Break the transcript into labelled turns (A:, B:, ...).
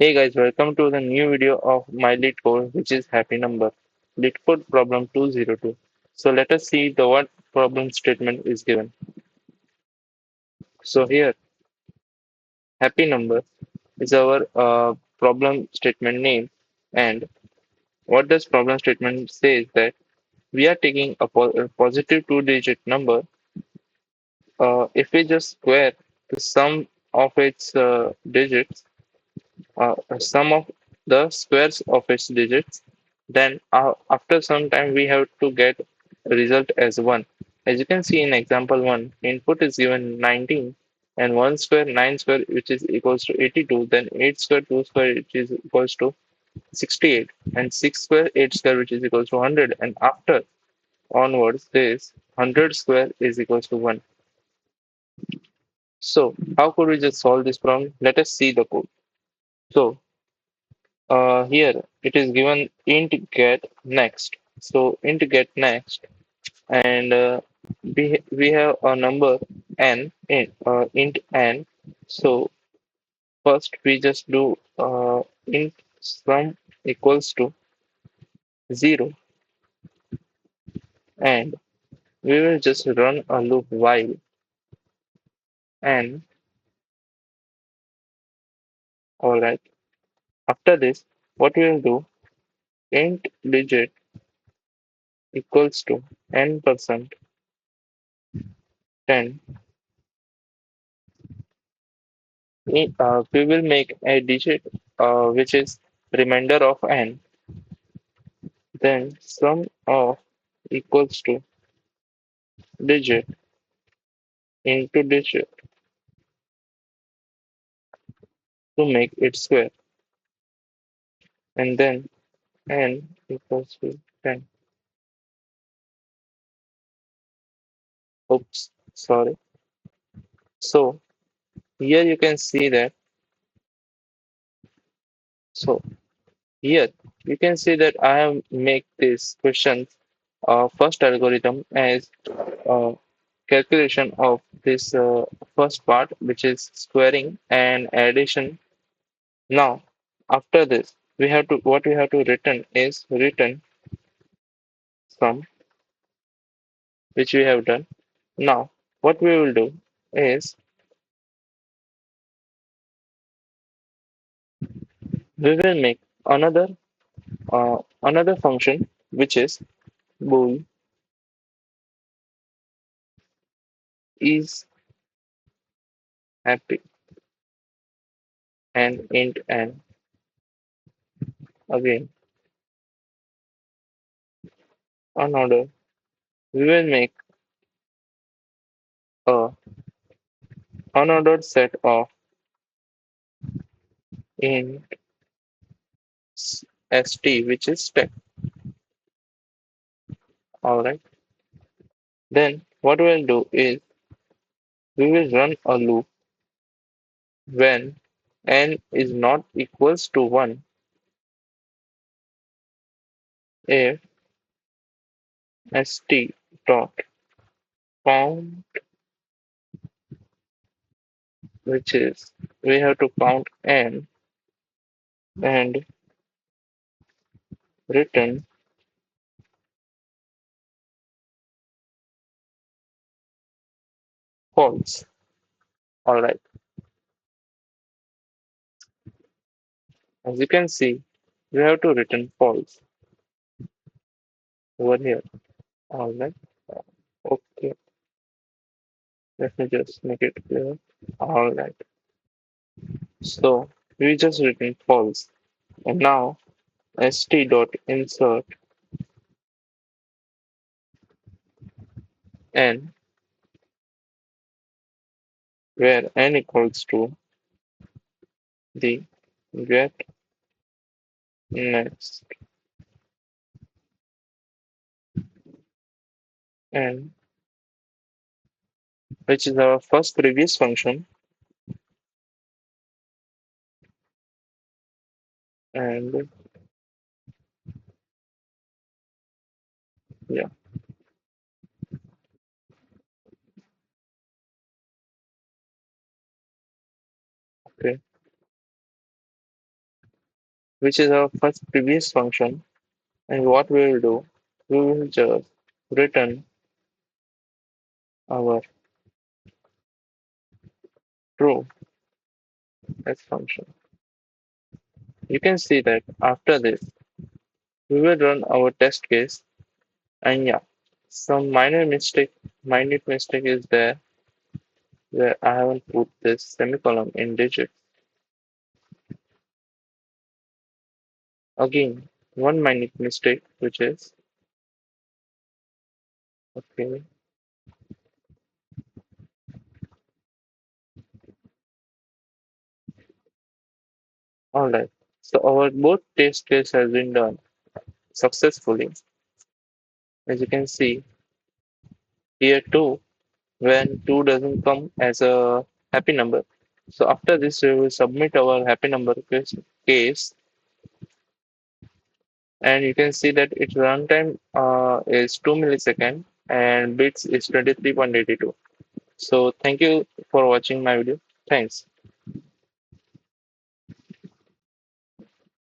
A: Hey guys, welcome to the new video of my LeetCode, which is happy number. LeetCode problem 202. So let us see the what problem statement is given. So here, happy number is our problem statement name, and what does problem statement say is that we are taking a positive two-digit number. If we just square the sum of its digits, sum of the squares of its digits, then after some time we have to get a result as 1. As you can see in example 1, input is given 19 and 1 square 9 square which is equals to 82, then 8 square 2 square which is equals to 68, and 6 square 8 square which is equals to 100, and after onwards this 100 square is equals to 1. So how could we just solve this problem? Let us see the code. So here it is given int get next. So int get next, and we have a number n int n. So first we just do int sum equals to 0, and we will just run a loop while n. All right. After this, what we will do, int digit equals to n% 10. We will make a digit which is remainder of n, then sum of equals to digit into digit to make it square, and then n equals to 10. Oops, sorry. So here you can see that. So here you can see that I have make this question first algorithm as calculation of this first part, which is squaring and addition. Now, after this, we have to what we have to return is return sum, which we have done. Now, what we will do is we will make another function which is bool is happy and int n. Again, another we will make a unordered set of int st, which is step. All right. Then what we'll do is we will run a loop when n is not equals to 1 if st dot count, which is we have to count n and return false. All right. As you can see, we have to return false over here. All right. Okay. Let me just make it clear. All right. So we just written false, and now st dot insert n, where n equals to the get next n, which is our first previous function, and yeah, okay. which is our first previous function. And what we will do, we will just return our true as function. You can see that after this, we will run our test case. And yeah, some minute mistake is there where I haven't put this semicolon in digit. Again, one minute mistake, which is okay. All right. So our both test case has been done successfully. As you can see here too, when 2 doesn't come as a happy number. So after this, we will submit our happy number case, and you can see that its runtime is 2 milliseconds and bits is 23.82. So thank you for watching my video. Thanks.